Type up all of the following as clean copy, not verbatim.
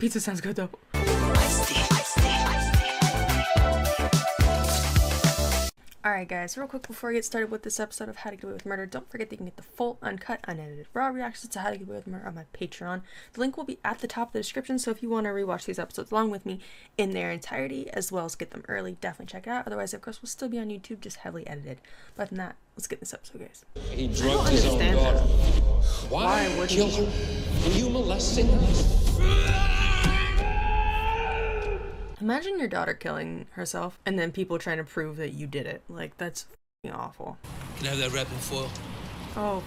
Pizza sounds good though. Alright guys, real quick before I get started with this episode of How to Get Away with Murder, don't forget that you can get the full, uncut, unedited, raw reactions to How to Get Away with Murder on my Patreon. The link will be at the top of the description, so if you want to rewatch these episodes along with me in their entirety, as well as get them early, definitely check it out. Otherwise, of course, we'll still be on YouTube, just heavily edited. But than that, let's get this episode, guys. He drugged his own daughter. Why would kill he? her? Were you molesting her? Imagine your daughter killing herself, and then people trying to prove that you did it. Like, that's f***ing awful. Can I have that wrapping foil? Oh.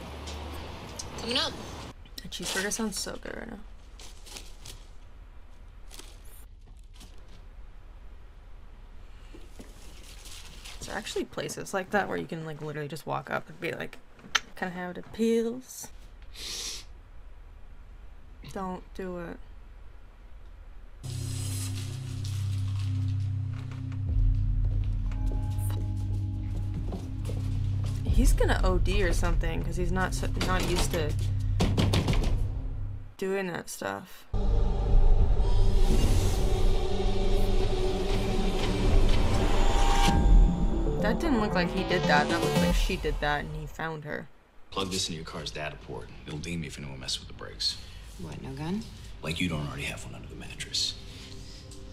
Coming up. That cheeseburger sounds so good right now. Is there actually places like that where you can, like, literally just walk up and be like, can I have the pills? Don't do it. He's gonna OD or something because he's not used to doing that stuff. That didn't look like he did that. That looked like she did that and he found her. Plug this into your car's data port. It'll ding me if anyone messes with the brakes. What, no gun? Like you don't already have one under the mattress.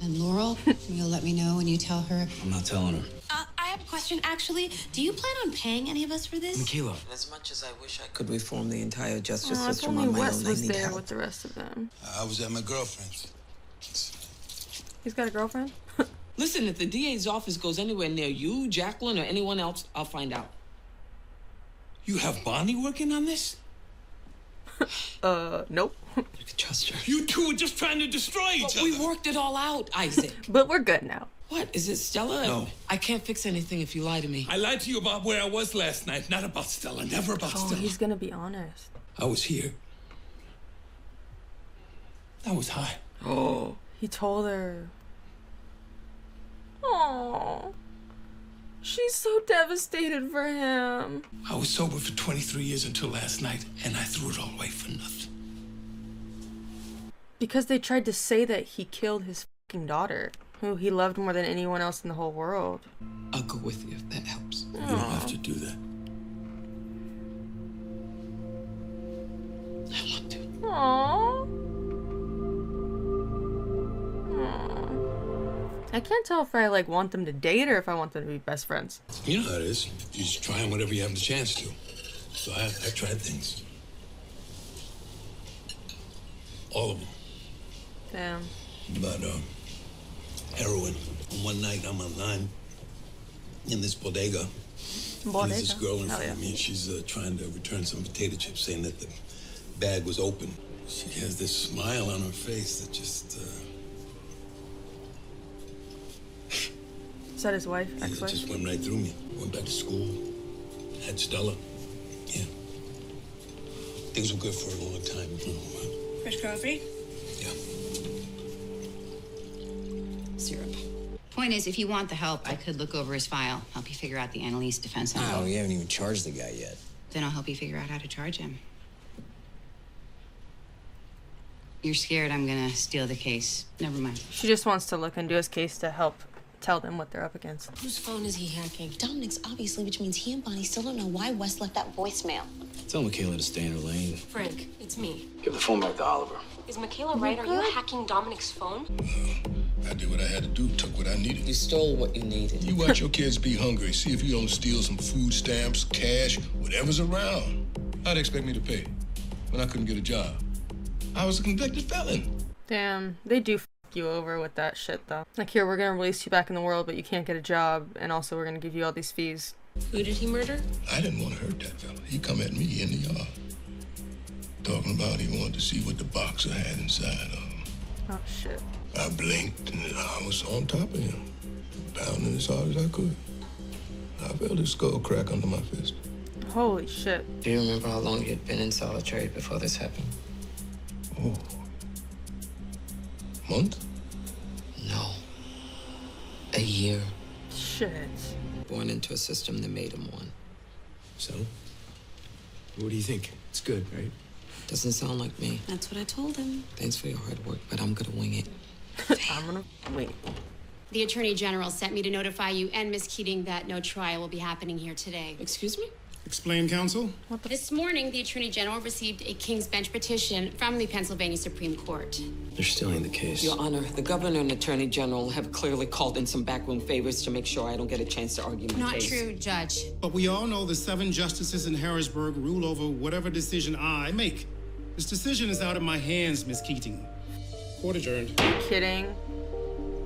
And Laurel, you'll let me know when you tell her. I'm not telling her. I have a question, actually. Do you plan on paying any of us for this? Michaela. As much as I wish I could reform the entire justice If system only on my Wes own, I was need there help. with the rest of them. I was at my girlfriend's. He's got a girlfriend? Listen, if the DA's office goes anywhere near you, Jacqueline, or anyone else, I'll find out. You have Bonnie working on this? Nope. You can trust her. You two are just trying to destroy each other. We worked it all out, Isaac. But we're good now. What, is it Stella? No. I can't fix anything if you lie to me. I lied to you about where I was last night, not about Stella, never about Oh, Stella. he's gonna be honest. I was here. I was high. Oh, he told her. Oh, she's so devastated for him. I was sober for 23 years until last night, and I threw it all away for nothing. Because they tried to say that he killed his fucking daughter, who he loved more than anyone else in the whole world. I'll go with you if that helps. You don't have to do that. I want to. Aww. I can't tell if I like want them to date or if I want them to be best friends. You know how it is. You're just trying whatever you have the chance to. So I tried things. All of them. Damn. But heroin. One night I'm online in this bodega. And there's this girl in front of me, and she's trying to return some potato chips, saying that the bag was open. She has this smile on her face that just... Is that his wife? it Ex-wife? just went right through me. Went back to school. Had Stella. Yeah. Things were good for a long time. Fresh coffee? Yeah. Syrup. Point is, if you want the help, I could look over his file, help you figure out the Annalise defense. Oh, we haven't even charged the guy yet. Then I'll help you figure out how to charge him. You're scared I'm gonna steal the case. Never mind. She just wants to look into his case to help tell them what they're up against. Whose phone is he hacking? Dominic's, obviously, which means he and Bonnie still don't know why Wes left that voicemail. Tell Michaela to stay in her lane. Frank, it's me. Give the phone back to Oliver. Is Michaela right? Are you hacking Dominic's phone? I did what I had to do, took what I needed. You stole what you needed. You watch your kids be hungry. See if you don't steal some food stamps, cash, whatever's around. How'd they expect me to pay when I couldn't get a job? I was a convicted felon. Damn, they do f you over with that shit though. Like, here, we're gonna release you back in the world, but you can't get a job, and also we're gonna give you all these fees. Who did he murder? I didn't want to hurt that fella. He come at me in the yard, talking about he wanted to see what the boxer had inside of him. Oh shit. I blinked and I was on top of him, pounding as hard as I could. I felt his skull crack under my fist. Holy shit. Do you remember how long you'd been in solitary before this happened? Oh. Month? No. A year. Shit. Born into a system that made him one. So? What do you think? It's good, right? Doesn't sound like me. That's what I told him. Thanks for your hard work, but I'm gonna wing it. I'm gonna wait. The Attorney General sent me to notify you and Miss Keating that no trial will be happening here today. Excuse me? Explain, counsel. This morning, the Attorney General received a King's Bench petition from the Pennsylvania Supreme Court. They're still in the case. Your Honor, the Governor and Attorney General have clearly called in some backroom favors to make sure I don't get a chance to argue my Not case. true, Judge. But we all know the 7 justices in Harrisburg rule over whatever decision I make. This decision is out of my hands, Miss Keating. Court adjourned. Are you kidding?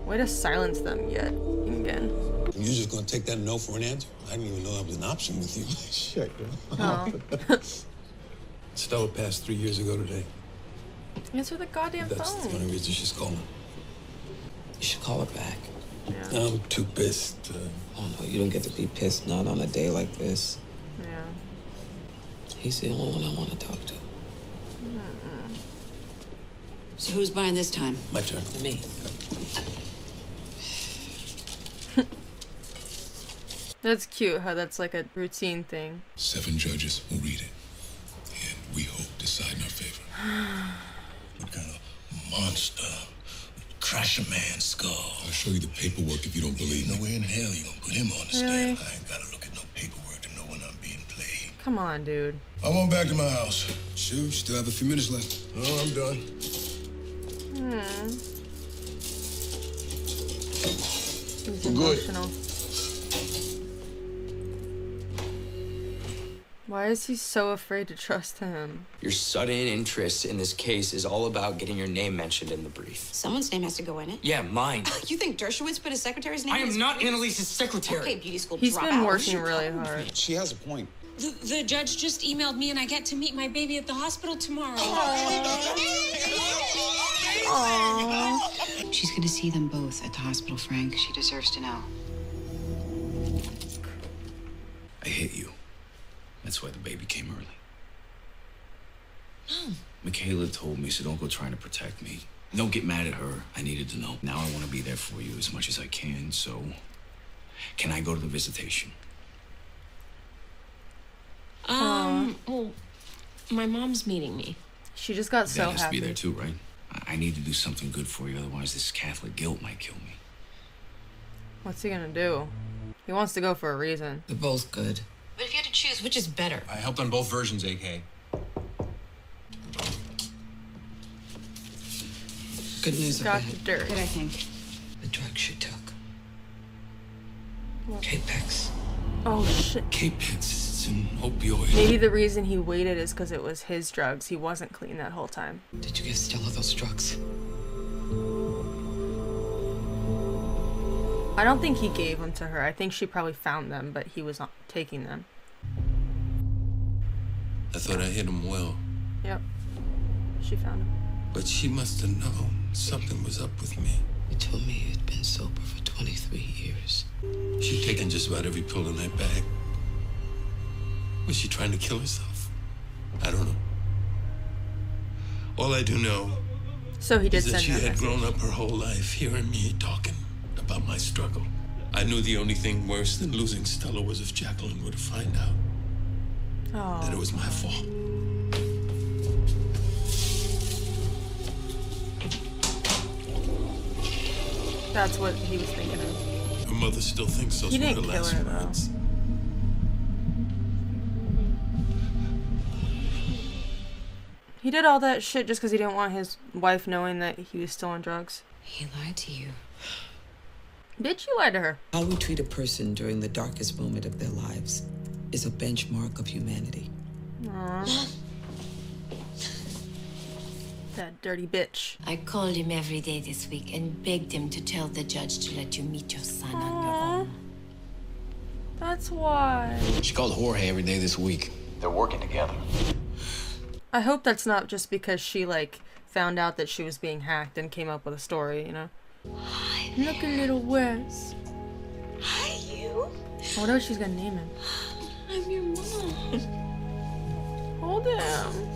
Way to silence them yet again. You're just gonna take that no for an answer? I didn't even know that was an option with you. Shit, Oh. Stella passed 3 years ago today. Answer the goddamn That's the phone. only reason she's calling. You should call her back. Yeah. I'm too pissed. Oh no, you don't get to be pissed not on a day like this. Yeah. He's the only one I want to talk to. So who's buying this time? My turn. Me. That's cute how that's like a routine thing. 7 judges will read it, and we hope decide in our favor. What kind of monster would crash a man's skull? I'll show you the paperwork if you don't believe me. No way in hell you gonna put him on the stand. Really? I ain't gotta look at no paperwork to know when I'm being played. Come on, dude. I want back to my house. Sure, still have a few minutes left. Oh, I'm done. He's Good. emotional. Why is he so afraid to trust him? Your sudden interest in this case is all about getting your name mentioned in the brief. Someone's name has to go in it. Yeah, mine. You think Dershowitz put his secretary's name I in am his not brief? Annalise's secretary. Okay, beauty school He's dropout. been working really hard. She has a point. The judge just emailed me and I get to meet my baby at the hospital tomorrow. Aww. She's gonna see them both at the hospital, Frank. She deserves to know. I hit you. That's why the baby came early. No. Michaela told me, so don't go trying to protect me. Don't get mad at her. I needed to know. Now I want to be there for you as much as I can, so... Can I go to the visitation? Well, my mom's meeting me. She just got so Dad has to be happy. there too, right? I need to do something good for you, otherwise this Catholic guilt might kill me. What's he gonna do? He wants to go for a reason. They're both good. But if you had to choose, which is better? I helped on both versions, AK. Good news Got ahead. the dirt. Good, I think. The drug she took. Capex. Oh shit. Capex, it's an opioid. Maybe the reason he waited is because it was his drugs. He wasn't clean that whole time. Did you give Stella those drugs? I don't think he gave them to her. I think she probably found them, but he was not taking them. I thought I hit him well, Yep. She found them. but she must have known something was up with me. You told me you'd been sober for 23 years. She'd taken just about every pill in that bag. Was she trying to kill herself? I don't know. All I do know So he did is that send she that had message. grown up her whole life hearing me talking about my struggle. I knew the only thing worse than losing Stella was if Jacqueline were to find out that it Oh. was my fault. That's what he was thinking of. Her mother still thinks those He were her didn't kill last her, though. words. He did all that shit just because he didn't want his wife knowing that he was still on drugs. He lied to you. Bitch, you lied to her. How we treat a person during the darkest moment of their lives is a benchmark of humanity. Aww. That dirty bitch. I called him every day this week and begged him to tell the judge to let you meet your son on your own. That's why. She called Jorge every day this week. They're working together. I hope that's not just because she, like, found out that she was being hacked and came up with a story, you know? Hi, Look a little Wes. Hi, you. I wonder what she's gonna name him. I'm your mom. Hold him.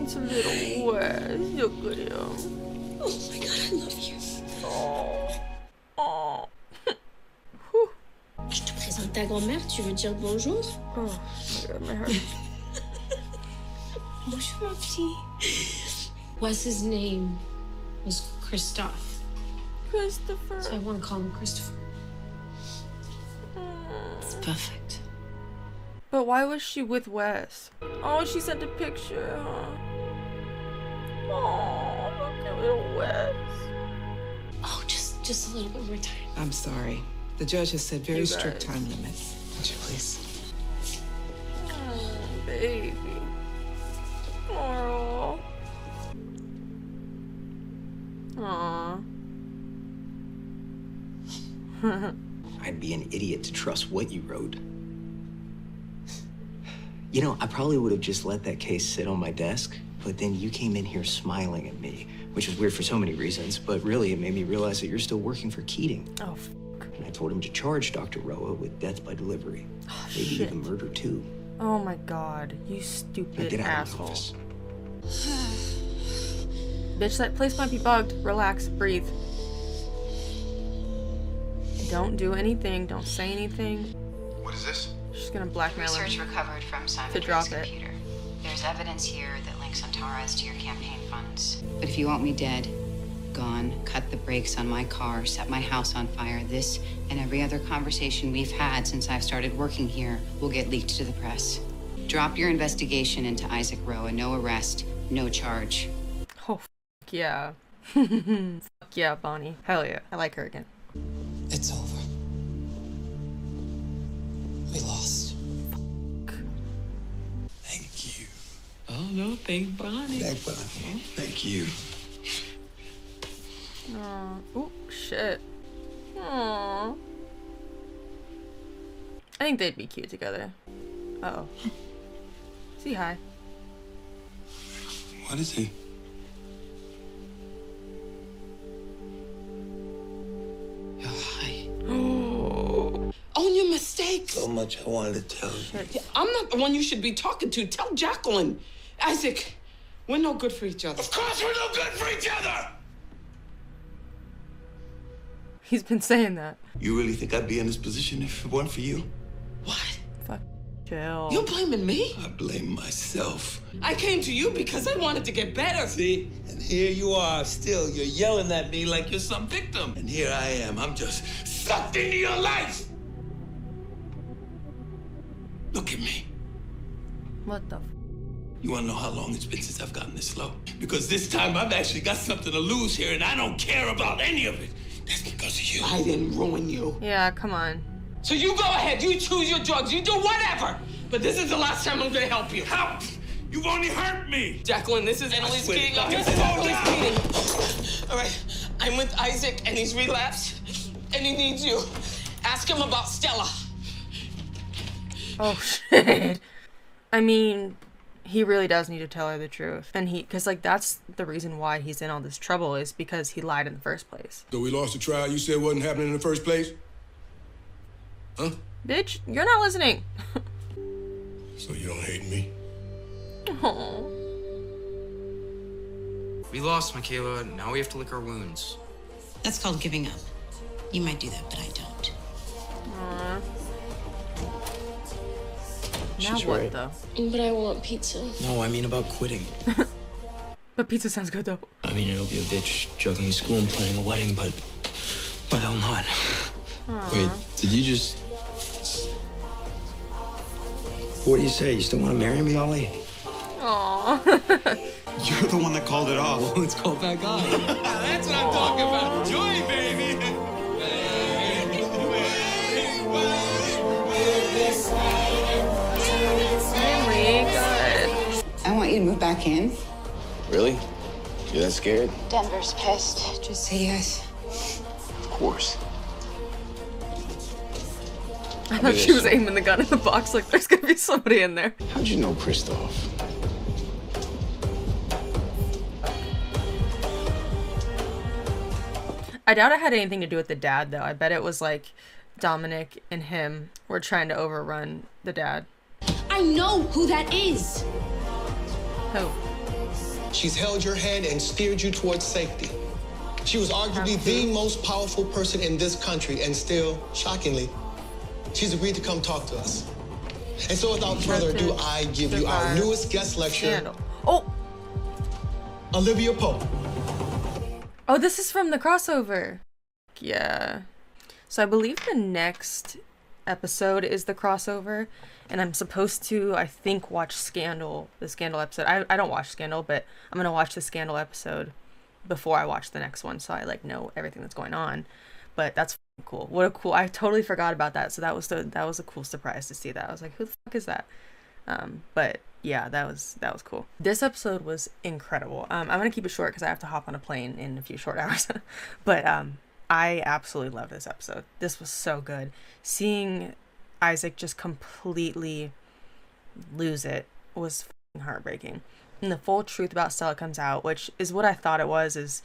It's a little Wes. Look at him. Oh my god, I love you. Oh. Je te présente ta grand-mère, tu veux dire bonjour? Oh, my God, my heart. Wes's name was Christoph. Christopher. So I want to call him Christopher. It's perfect. But why was she with Wes? Oh, she sent a picture, huh? Oh, look at little Wes. Oh, just a little bit more time. I'm sorry. The judge has set very strict time limits. Would you please? Oh, baby. Oh. Aw. I'd be an idiot to trust what you wrote. You know, I probably would have just let that case sit on my desk, but then you came in here smiling at me, which is weird for so many reasons, but really it made me realize that you're still working for Keating. Oh, And I told him to charge Dr. Roa with death by delivery. Oh, Maybe shit. even murder, too. Oh my god, you Now stupid get out of asshole. my office. Bitch, that place might be bugged. Relax, breathe. Don't do anything, don't say anything. What is this? She's gonna blackmail him Research recovered from Simon to drop Dre's it. computer. There's evidence here that links Antares to your campaign funds. But if you want me dead, gone, cut the brakes on my car, set my house on fire, this and every other conversation we've had since I've started working here will get leaked to the press. Drop your investigation into Isaac Roa. No arrest, no charge. Oh, fuck yeah. Fuck yeah, Bonnie. Hell yeah. I like her again. It's over. We lost. Thank you. Oh, no, thank Bonnie. Thank you. Aw. Oh, shit. Aww. I think they'd be cute together. Uh-oh. Say hi. What is he? You're high. Own your mistakes. So much I wanted to tell you. Yeah, I'm not the one you should be talking to. Tell Jacqueline. Isaac, we're no good for each other. Of course we're no good for each other! He's been saying that. You really think I'd be in this position if it weren't for you? What? Fuck. Chill. You're blaming me? I blame myself. I came to you because I wanted to get better. See? And here you are, still. You're yelling at me like you're some victim. And here I am. I'm just sucked into your life. Look at me. What the f? You wanna know how long it's been since I've gotten this low? Because this time I've actually got something to lose here, and I don't care about any of it. That's because of you. I didn't ruin you. Yeah, come on. So you go ahead, you choose your drugs, you do whatever. But this is the last time I'm gonna help you. Help! You've only hurt me! Jacqueline, this is Annalise swear to Keating. God. This is Annalise Keating. All right, I'm with Isaac and he's relapsed and he needs you. Ask him about Stella. Oh, shit. I mean, he really does need to tell her the truth. And because, like, that's the reason why he's in all this trouble is because he lied in the first place. So we lost the trial you said wasn't happening in the first place? Huh? Bitch, you're not listening. So you don't hate me? Oh. We lost, Michaela. Now we have to lick our wounds. That's called giving up. You might do that, but I don't. Aww. Now She's what, right. though? But I want pizza. No, I mean about quitting. But pizza sounds good, though. I mean, it'll be a bitch juggling school and planning a wedding, but hell not. Aww. Wait, did you just... What do you say? You still want to marry me, Ollie? Aww. You're the one that called it off. Well, let's call back on. That's what I'm talking about. Joy, baby. Really good. I want you to move back in. Really? You're that scared? Denver's pissed. Just say yes. Of course. I thought she was aiming the gun in the box like there's gonna be somebody in there. How'd you know Christoph? I doubt it had anything to do with the dad, though. I bet it was like Dominic and him were trying to overrun the dad. I know who that is. Who? She's held your hand and steered you towards safety. She was arguably the most powerful person in this country, and still, shockingly, she's agreed to come talk to us. And so without further ado, I give you our newest guest lecture, Oh! Olivia Pope. Oh, this is from the crossover. Yeah. So I believe the next episode is the crossover, and I'm supposed to, I think, watch Scandal, the Scandal episode. I don't watch Scandal, but I'm gonna watch the Scandal episode before I watch the next one, so I like know everything that's going on. But that's cool. What a cool, I totally forgot about that, so that was a cool surprise to see that. I was like, who the fuck is that? But yeah, that was cool. This episode was incredible. I'm gonna keep it short because I have to hop on a plane in a few short hours. But I absolutely love this episode. This was so good. Seeing Isaac just completely lose it was heartbreaking. And the full truth about Stella comes out, which is what I thought it was, is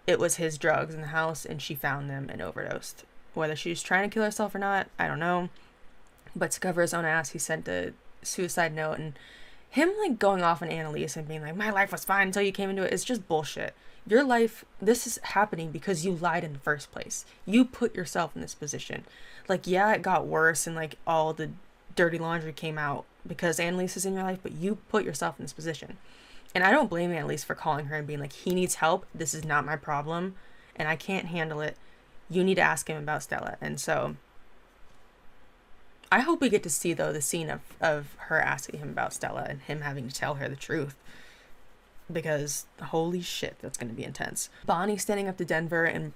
it was his drugs in the house and she found them and overdosed. Whether she was trying to kill herself or not, I don't know. But to cover his own ass, he sent a suicide note, and him like going off on Annalise and being like, my life was fine until you came into it, is just bullshit. Your life, this is happening because you lied in the first place. You put yourself in this position. Like, yeah, it got worse and like all the dirty laundry came out because Annalise is in your life, but you put yourself in this position. And I don't blame Annalise for calling her and being like, he needs help. This is not my problem and I can't handle it. You need to ask him about Stella. And so I hope we get to see, though, the scene of her asking him about Stella and him having to tell her the truth. Because holy shit, that's going to be intense. Bonnie standing up to Denver and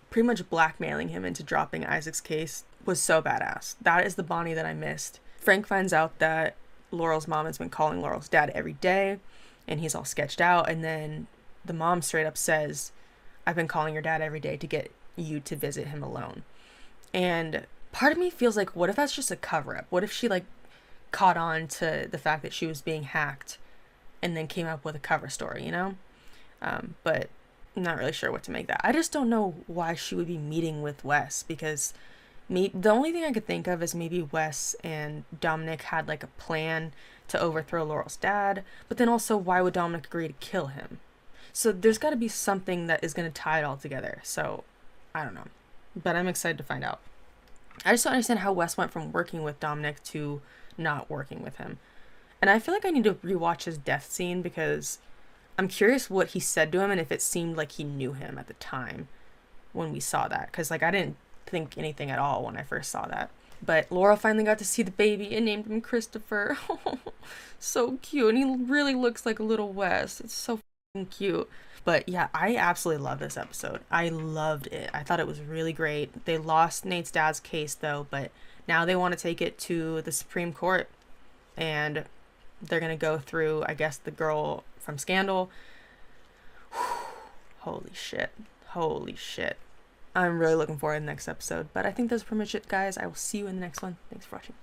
pretty much blackmailing him into dropping Isaac's case was so badass. That is the Bonnie that I missed. Frank finds out that Laurel's mom has been calling Laurel's dad every day, and he's all sketched out. And then the mom straight up says, I've been calling your dad every day to get you to visit him alone. And part of me feels like, what if that's just a cover-up? What if she like caught on to the fact that she was being hacked and then came up with a cover story, you know? But I'm not really sure what to make that. I just don't know why she would be meeting with Wes, because the only thing I could think of is maybe Wes and Dominic had like a plan to overthrow Laurel's dad, but then also why would Dominic agree to kill him? So there's got to be something that is going to tie it all together. So I don't know, but I'm excited to find out. I just don't understand how Wes went from working with Dominic to not working with him. And I feel like I need to rewatch his death scene because I'm curious what he said to him and if it seemed like he knew him at the time when we saw that. Because like I didn't think anything at all when I first saw that. But Laura finally got to see the baby and named him Christopher. So cute. And he really looks like a little Wes. It's so fucking cute. But yeah, I absolutely love this episode. I loved it. I thought it was really great. They lost Nate's dad's case though, but now they want to take it to the Supreme Court. And they're going to go through, I guess, the girl from Scandal. Holy shit. Holy shit. I'm really looking forward to the next episode. But I think that's pretty much it, guys. I will see you in the next one. Thanks for watching.